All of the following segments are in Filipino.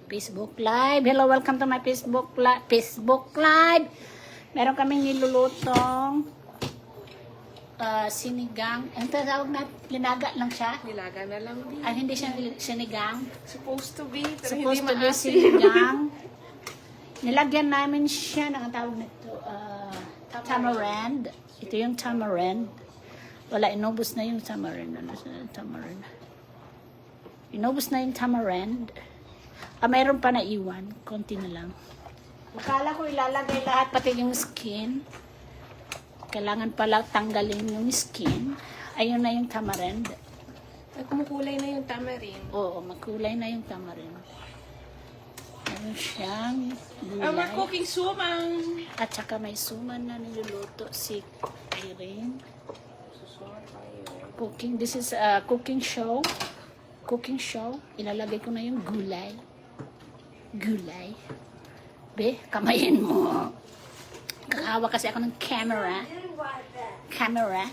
Facebook Live. Hello, welcome to my Facebook Live. Meron kaming nilulutong sinigang. Ang tawag na, linaga lang siya. Nilaga na lang din. Hindi siya sinigang. Supposed to be, pero Supposed hindi to be maasim. sinigang. Nilagyan namin siya ng ang tawag nito, tamarind. Ito yung tamarind. Wala, inubos na yung tamarind. Inubos na yung tamarind. Mayroon pa na iwan. Konti na lang. Akala ko ilalagay lahat, pati yung skin. Kailangan pala tanggalin yung skin. Ayun na yung tamarind. Ay, kumukulay na yung tamarind. Oo, makulay na yung tamarind. Meron siyang We're gulay. cooking sumang. At saka may suman na niluluto si Irene. Cooking. This is a cooking show. Cooking show. Ilalagay ko na yung gulay. Gulay. Be, kamayin mo. Kakahawa kasi ako ng camera. Camera.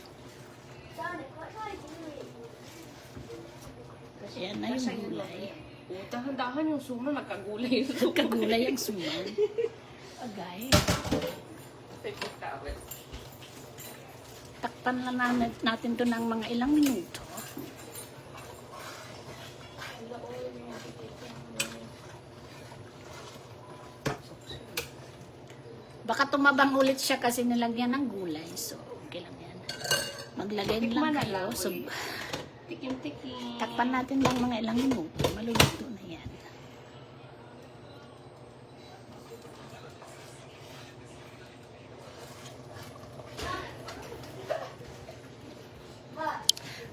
Ayan na yung gulay. Dahan-dahan yung sumang, nagkagulay yung sumang. Kagulay ang suman. Agay. Takpan na natin to ng mga ilang minuto. Baka tumabang ulit siya kasi nilagyan ng gulay. So, okay lang yan. Maglagay lang kayo. So, Tikim-tikim. takpan natin lang mga ilang minuto. Maluluto na yan.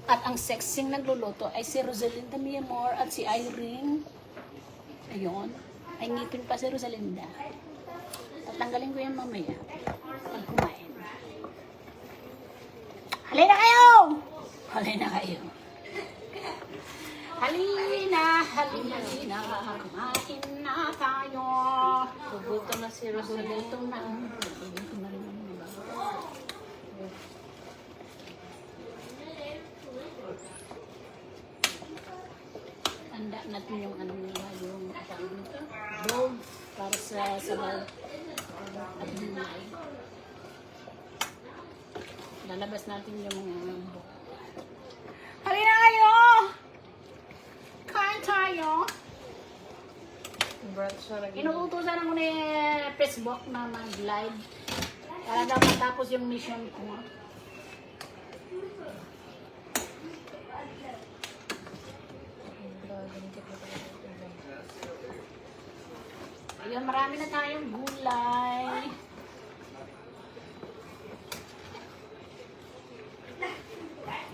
At ang sexing nagluluto ay si Rosalinda Miamor at si Irene. Ayun. Ay ngipin pa si Rosalinda. Tatanggalin ko yan mamaya. Pag kumain. Halina kayo! Halina kayo. Halina, halina. Kumain na tayo. Gugutom na si Rosalinda. Gutom na. Gutom na rin ang mga bago. Handa natin yung ano nila, yung dog para sa sabaw at gulay. Lalabas natin yung halina kayo! Kain tayo! Brad siya naging... Inuutosan ako ni Facebook na mag-live para daw matapos yung mission ko. Ayun, marami na tayong gulay.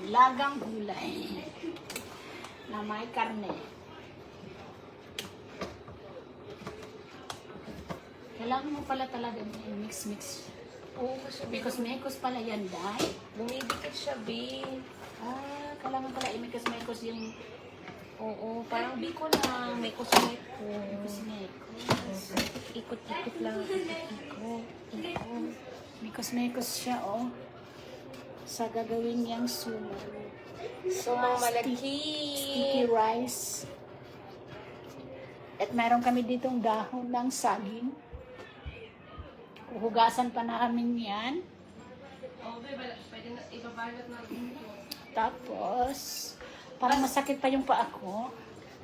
Lagang gulay na may karne. Kailangan mo pala talaga mix-mix. Oo, kasi Mekos-mekos pala yan, Day. bumibigit siya, B. Kailangan pala i-mekos-mekos yung Oo, parang biko lang. May kusmeko. mekos-mekos. Ikot-ikot lang. Ikot. Mekos-mekos siya, oh. Sa gagawin niyang suman. Sumang Sticky malaki. rice. At meron kami ditong dahon ng saging. Huhugasan pa namin yan. Pwede na ibabalot natin ito. Tapos, parang masakit pa yung paa ko.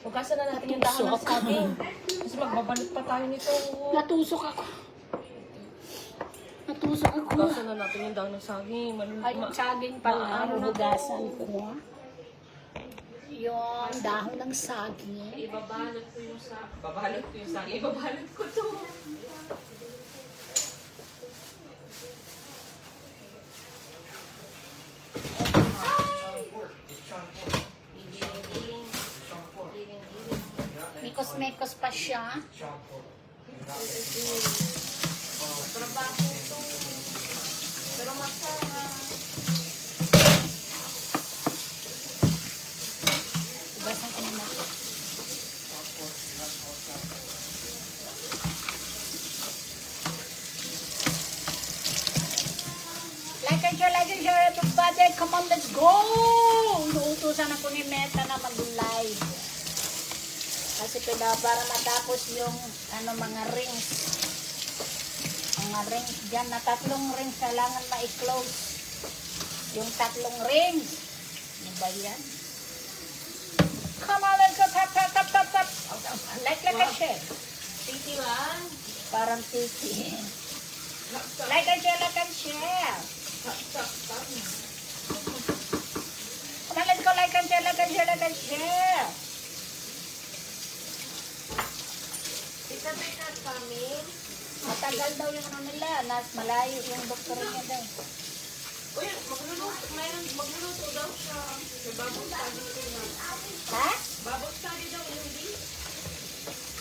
Hugasan na natin yung dahon ng Tusok. saging. Kasi magbabalot pa tayo nito. Natusok ako. Natusok ako. Hugasan na natin yung dahon ng saging. Ay, yung saging pala, Maano na huhugasan ko. Yung dahon ng saging. Ibabalot ko yung saging. Babalot ko yung saging. Ibabalot ko to. Mekos-mekos pa siya. Trabaho to. Pero masarap. Hugasan ko naman. Like and share everybody. Come on, let's go! Inuutosan ako ni Meta na mag-live. Kasi recipe daw para matapos yung mga rings. Mga rings dyan na 3 rings kailangan ma-close. Yung 3 rings. Ano ba yan? Come on, let's go. Tap, tap, tap, tap, tap. Like a shell. Titi ba? Parang titi. Tap, tap, Like a shell, like a shell. tap, tap, tap. Come on, let's go. Like a shell, like a shell, like a shell. Tita, may not coming. Matagal daw yung ano nila. Malayo yung doktor niya daw. Uy, magluluto daw siya. May babong study ko na. Ha? Babong study daw, hindi?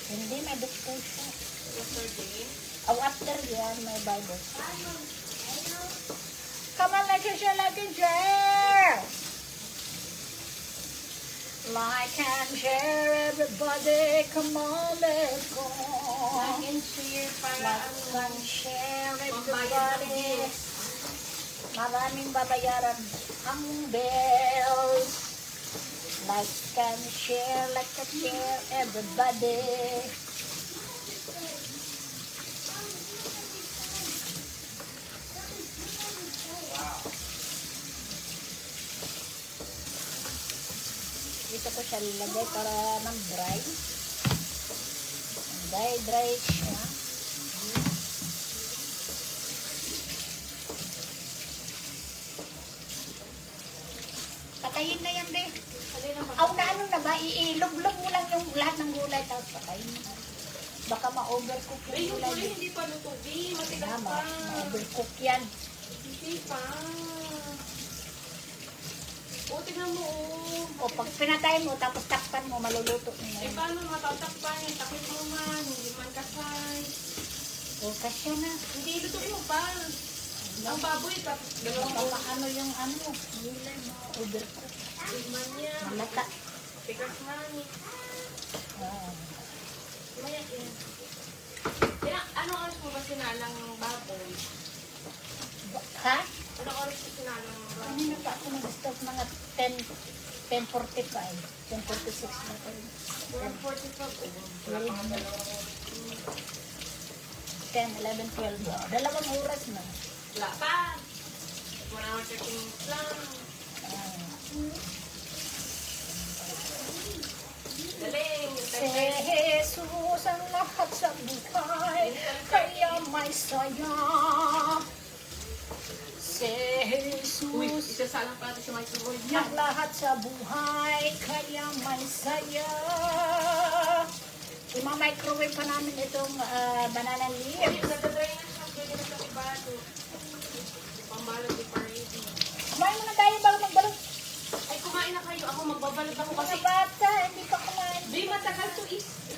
Hindi, may doktor siya. Yesterday. Oh, after yan, may Bible. Come on, like a shell, like a shell. Like and share, everybody. Come on, let's go. Like and share para Like and share, pambayad ng everybody. bills. Maraming babayaran ang bills. Like and share, everybody. Dito ko siya lilagay para mag-dry. Dry siya. Patayin na yan, be. Aw, na ano na ba? Iilog-log mo lang yung lahat ng gulay tapos patayin mo. Baka ma-overcook Ay, yung yung gulay. kulay hindi pa luto, B. Matigas Tama, pa. ma-overcook yan. Hindi pa. O, tignan mo, O pag pinatay mo, tapos takpan mo, maluluto mo na Eh, yan. paano matatakpan yan? Takip mo man, hindi man kasay. O, kasya na. Hindi, lutuin mo pa. Ang baboy, tapos dalawang Baka ano yung gulay mo, overcook. man niya. Malata. Tigas man. Ah. Maya, yan. Anong oras mo ba sinalang ng baboy? Ha? Anong oras mo sinalang ng baboy? Ano na pa ako nag-stop mga 10:45, 10:46 na ko. 1:45. 10, 11, 12. Dalawang oras na. Wala pa. 1 hour 30 minutes lang. Ah. Galing. Si Jesus ang lahat sa buhay, kaya may saya. Si Uy, Jesus isasalang pa natin sa microwave niya. ang lahat sa buhay, kaya may saya. Ima-microwave pa namin itong banana Uy, leaf. nadadry na siya. Pwede na sa ibado. Pambalot di pa ready. Kumain mo na tayo bago magbalot. Ay, kumain na kayo. Ako magbabalot ako kasi. Mga bata, hindi pa kumain. Di, matagal to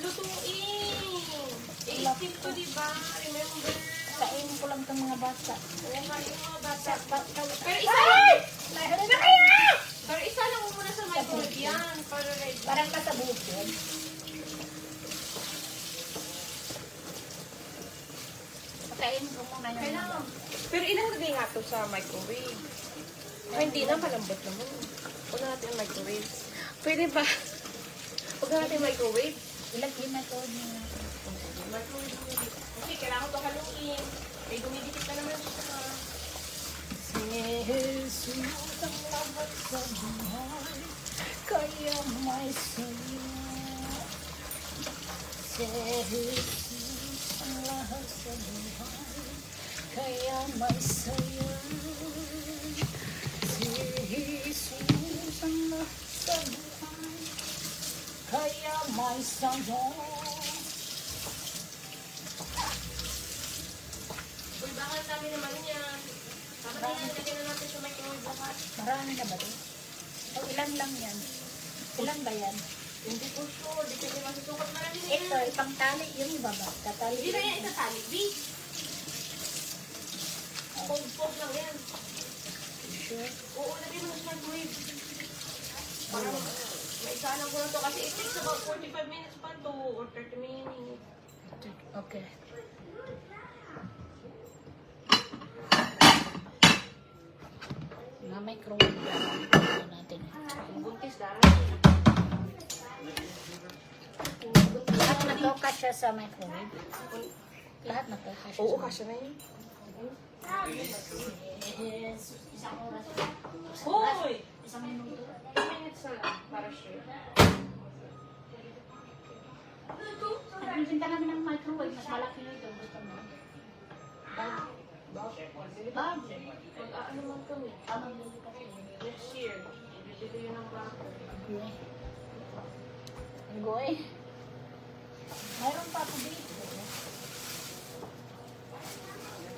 lutuin. I-skip to, di ba? Remember? Kainin ko lang itong mga bata. Oo nga, yung mga bata. Pero isa lang. Mahal na kaya! Pero isa lang mo muna sa microwave yan. Para ready. Parang kasabukid. Pakainin ko muna yung Kailangan. Pero ilalagay nga to sa microwave. Ay, hindi na. Malambot naman. Huwag na natin ang microwave. Pwede ba? Huwag na natin microwave. ilagay na ito niya. Microwave. Kasi kailangan ito haluin. Ay, dumidikit na naman siya. Si Jesus ang lahat sa buhay, kaya may saya. Si Jesus ang lahat sa buhay, kaya may saya. Si Jesus ang lahat sa buhay, kaya may saya. Uy, bakal dami naman yan. Dapat na yan, lagyan na natin sa microwave lahat. Marami na ba ito? O ilan lang yan? Ilan ba yan? Hindi po sure. Di pwede masusukat. Marami na Ito, yan. ipang tali yung iba ba? Tatali. Hindi na yan itatali. B. Pog-pog lang yan. Sure. Oo, lagyan mo na sa microwave. Para maisalang ko na to. Kasi it takes about 45 minutes pa to. Or 30 minutes. Okay. Na microwave natin. Buntis dahil. kasya sa microwave? Lahat na po kasya Oo, sa kasya na yun. Yes. Isang oras. Hoy! Isang minuto. 2 minutes na lang para sure. Nagbibinta namin ng microwave. Mas malaki na ito. Gusto mo? Bag. Bag. Mag-aano man kami. Magbili kasi. Next year, ibibili yun ng bago. Goy. Goy. Mayroon pa ako dito.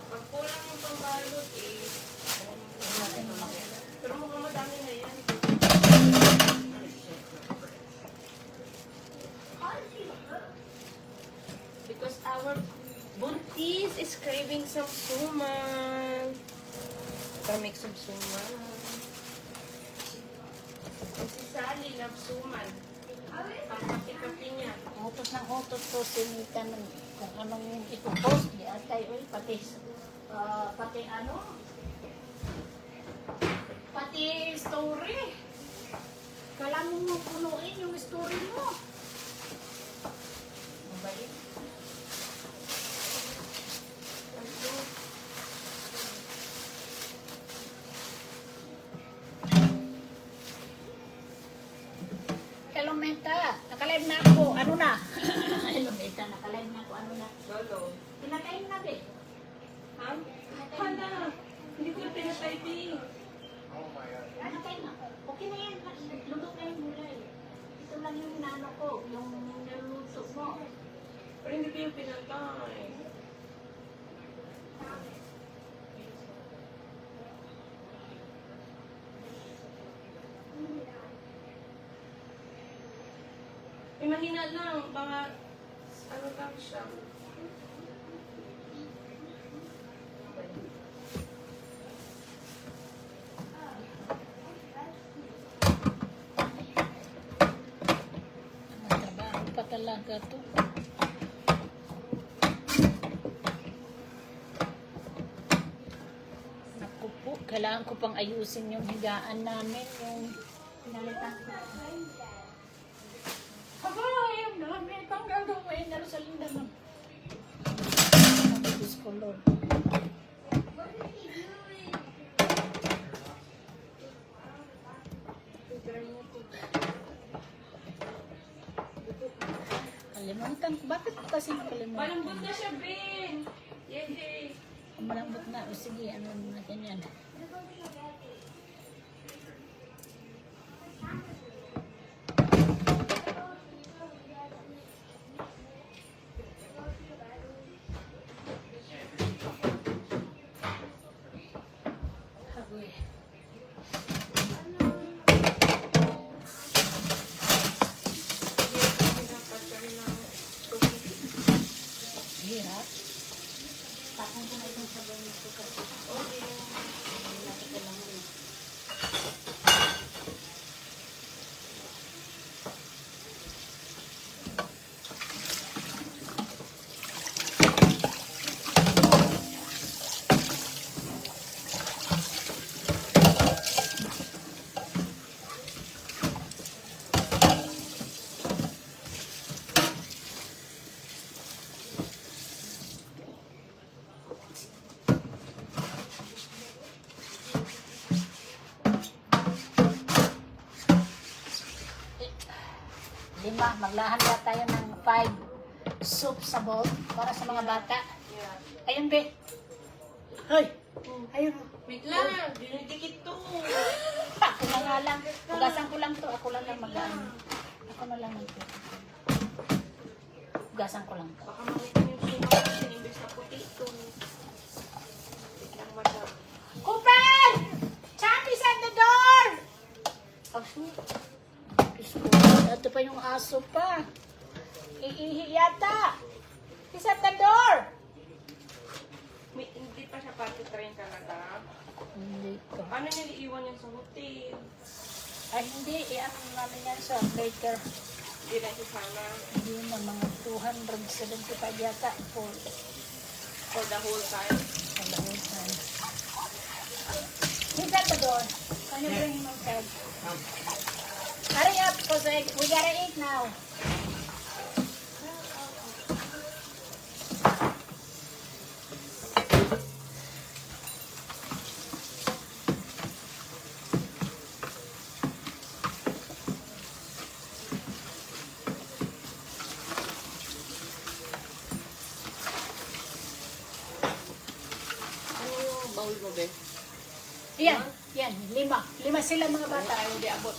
Pag kulang yung pambalot pero mukhang madami na yan. Because our buntis is craving some suman. Gotta make some suman. And si Sally loves suman. Pagkati-kati niya. Utos ng utos ko sinita ng kung anong yung ipopost di atay oy pati ano pati story kailangan mo punuin yung story mo mabait Hello Meta, nakalive na ako. Ano na? Hello Meta, nakalive na ako. Ano na? Lolo. Pinakain na be. Ha? Hala! Hindi ko na pinatyping. Pinakain na. Okay na yan. Luto na yung gulay. Ito lang yung nano ko. Yung niluluto mo. Pero hindi ko yung pinatay. Mahina lang, baka ano lang siya. Trabaho pa talaga to. Naku po, kailangan ko pang ayusin yung higaan namin. Yung pinalitan ko. Ay, ang dami pang gagawin. Narosalinda mo. Diyos ko, Lord. Kalimutan ko. Bakit ko kasi nakalimutan? Malambot na siya, Ben! Yay! Malambot na. O sige, ano natin yan. Agoy. Hirap. Tapon ko na itong sabon nito kasi. Malaki ko lang yun. Lima, maglahanda tayo ng 5 soup sa bowl para sa mga bata. Yeah. Ayun, be. Hoy! Ayun. Wait lang! Dinidikit to! Ako na nga lang. Hugasan ko lang to. Ako lang lang mag-ano. Ako na lang ito. Hugasan ko lang to. Baka makita niyo yung suman kasi imbes na puti ito. Wait lang, madam. Cooper! Chappy's at the door! Oh, shoot. Ito pa yung aso pa. Iihi yata. He's at the door. Hindi pa siya pati-train talaga. Hindi ko. Paano niya iiwan yan sa hotel? Ay, hindi. I-ano namin yan sa baker. Hindi na siya sana Hindi na mga 275 yata for for the whole time. the whole time. He's at the door. Can you bring him outside? Hurry up, because we gotta eat now. Yan, yan, 5. 5 sila mga bata. Tayo di abot.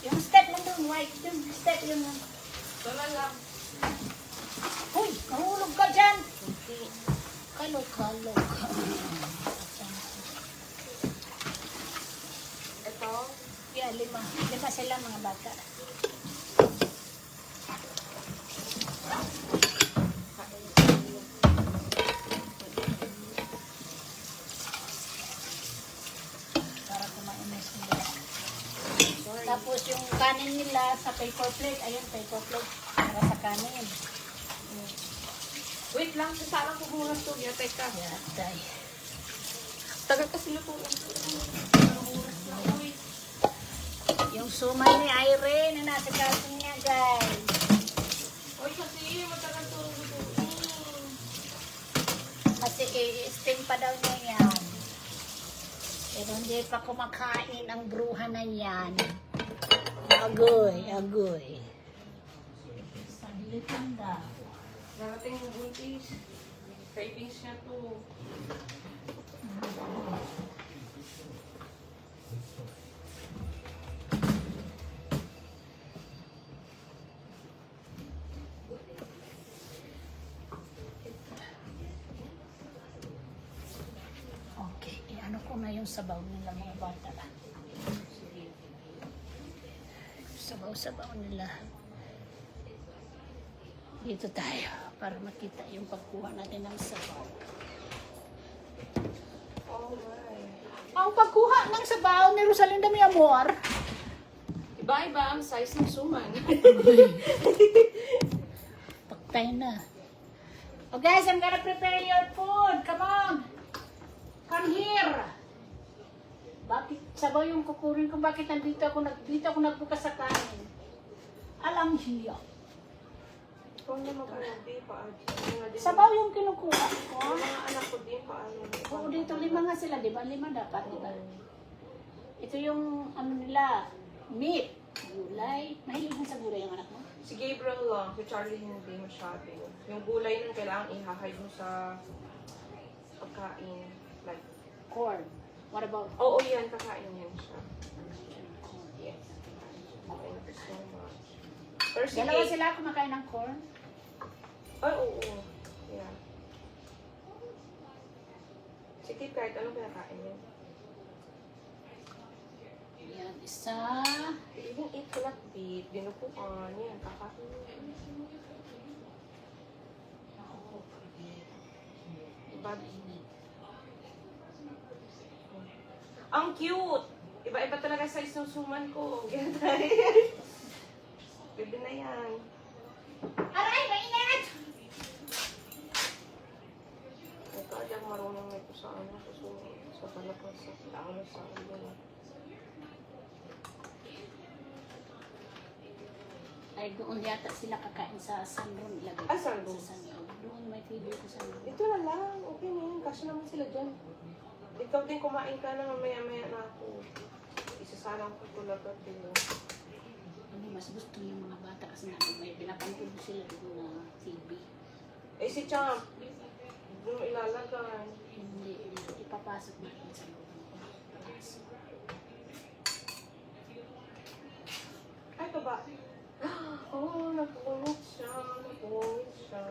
Yung step lang doon, white. Yung step yung... Wala lang. Uy, nahulog ka dyan. Hindi. Kalog. Ito. Yan, 5. 5 sila mga bata. Para kumain na sila. Tapos yung kanin nila sa paper plate. Ayun, paper plate. Para sa kanin. Wait lang, sasarang ko muna ito. Yatay ka. Yatay. Tagal kasi lutuin. Yung sumay ni Irene na nasa kaso niya, guys. Uy, kasi matagal ito lutuin. Kasi i-steam pa daw niya yan. Pero hindi pa kumakain ang bruha na yan. Agoy. Saglit lang daw. Narating yung buntis. Cravings niya to. Okay, ano ko na yung sabaw nila mga bata. Sabaw nila. Dito tayo para makita yung pagkuha natin ng sabaw. Oh my. Ang pagkuha ng sabaw ni Rosalinda mi amor. Iba-iba ang size ng suman. Paktay na. Oh guys, I'm gonna prepare your food. Come on. Come here. Bakit sabaw yung kukurin ko? Bakit dito ako nagbukas sa kanin? Alam siya. Kung naman ka di paano. Sabaw yung kinukuha ko. Yung mga anak ko din paano. Oo, dito 5 nga sila, di ba? 5 dapat, di ba? Ito yung ano nila, meat, gulay. Mahilig na sa gulay yung anak mo? Si Gabriel lang, si Charlie hindi masyado. Yung gulay nang kailangan i-hide mo sa pagkain. Like, Corn. What about oo yan, kakain yan siya. Yes. Thank you so much. Pero si Dalawa Kate, sila kumakain ng corn? ay oo. Yeah. Si Kate kahit anong pinakain niya. Yan, isa. Even eat flatbread, dinupuan, yan, kakain. Diba? Ang cute! Iba-iba talaga size ng suman ko. Ganyan tayo. Pwede na yan. Aray, mainit! Ito, di ako marunong nito sa ano, sa balakang sa ano sa ano. Ay, doon yata sila kakain sa sandron. Ilagay Ah, sandron. Sa sandron. Doon may TV ko sa sandron. Ito na lang, okay na yan. Kasi naman sila dyan. Ikaw din kumain ka na mamaya-maya na ako. Isasalang ko talaga din. Hindi, mas gusto yung mga bata kasi nga may pinapanood sila doon na TV. Eh si Champ, doon mo ilalagay. Hindi, ipapasok natin sa loob. Ay, ito ba? Oh, napunit siya. Napunit siya.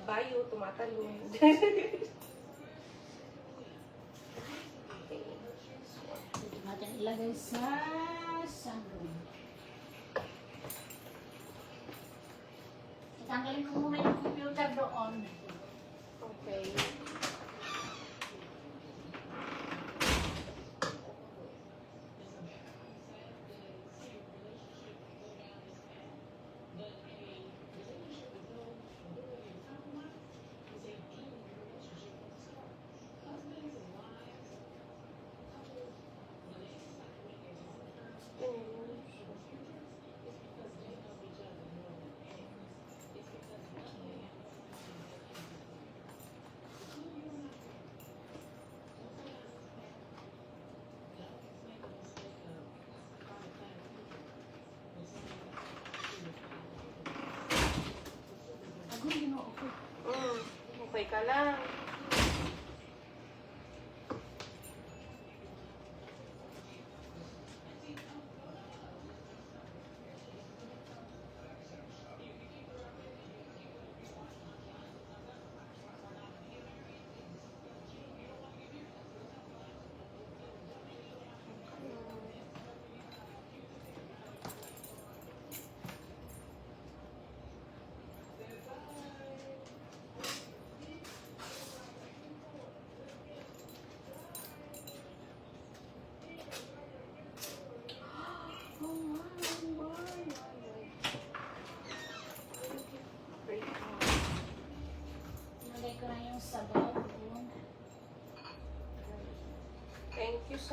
Bayo, tumatalon. Pwede natin ilagay sa sandron. Tanggalin ko muna yung computer doon. Okay. Ako, ginoo ko. Okay ka lang.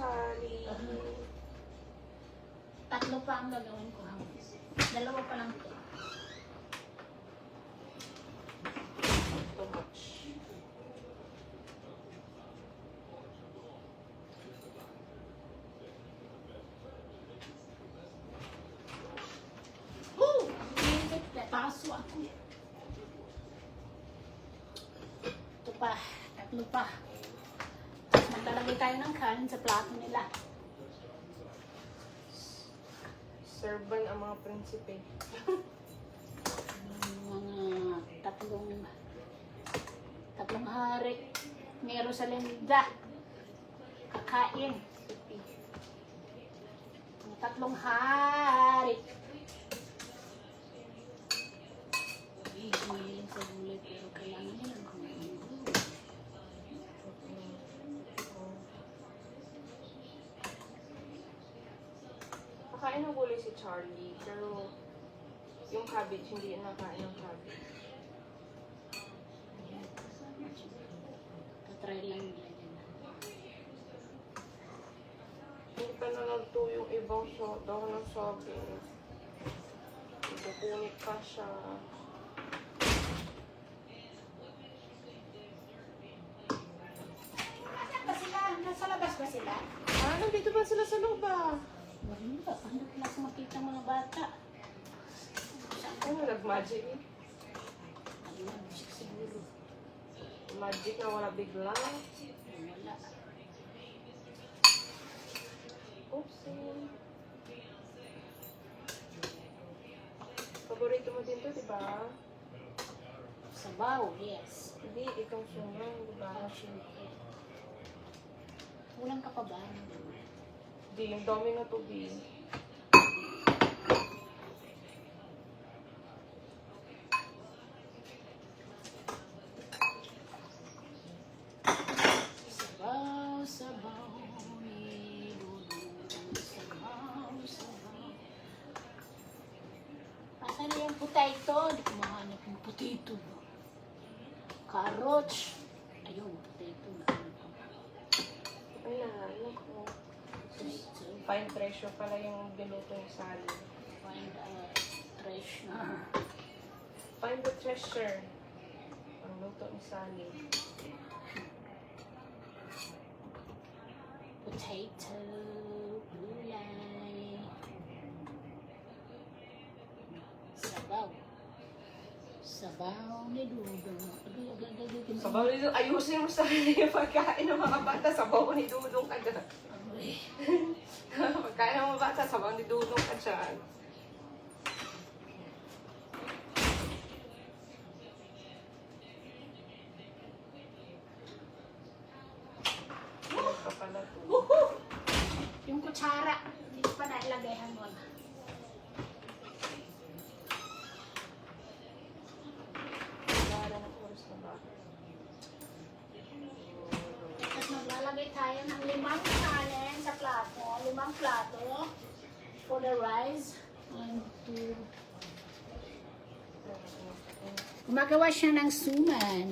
Sally. Tatlo pa ang gagawin ko. Dalawa pa lang to. Too much. Woo! Paso ako. Ito pa. Tatlo pa. Tapos maglalagay tayo ng kanin sa plato nila. Serban ang mga prinsipe. Mga tatlong hari ni Rosalinda kakain. Ang tatlong hari. Hihilig sa gulay pero kailangan nilang kumain. Nakain ng gulay si Charlie, pero yung cabbage, hindi nakain ng cabbage. Tatry lang nila yan. Hindi pa na nagtuyo yung ibang daw ng sabi. Ikukunit pa siya. Nasaan ba sila? Nasa labas ba sila? Ah, nandito ba sila sa loob ba? Wala. Ano class makita ang mga bata? Ano, nag-magic? Ano na, music siguro. Magic na wala bigla. Wala. Oopsie. Paborito mo din to, di ba? Sabaw, yes. Hindi, itong sumang, di ba? Oh, syempre. Kulang ka pa ba? Di, yung dami na to, di. Sabaw, sabaw, ni Lulong. Sabaw, sabaw. Asan na yung potato? Hindi ko mahanap yung potato. Carrots. Ayun, potato na. Ay, nahanap ko. Fine treasure pala yung binuto ni Sally. Find a treasure. Find the treasure. Ang luto ni Sally. Potato, gulay. Sabaw. Sabaw ni Dudong. Sabaw ni Dudong. Ayusin mo sa yung pagkain ng mga bata. Sabaw ni Dudong ka dyan. Pagkain ng mga bata, sabaw ni Dudong ka dyan. Ano pa pala to? Yung kutsara, hindi pa nailagay hanggang. Wala ng oras na ba? Tapos maglalagay tayo ng 5 kanin sa plato. 5 plato for the rice. 1, 2. Gumagawa siya ng suman.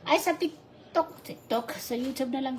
Ay, sa TikTok. Sa YouTube na lang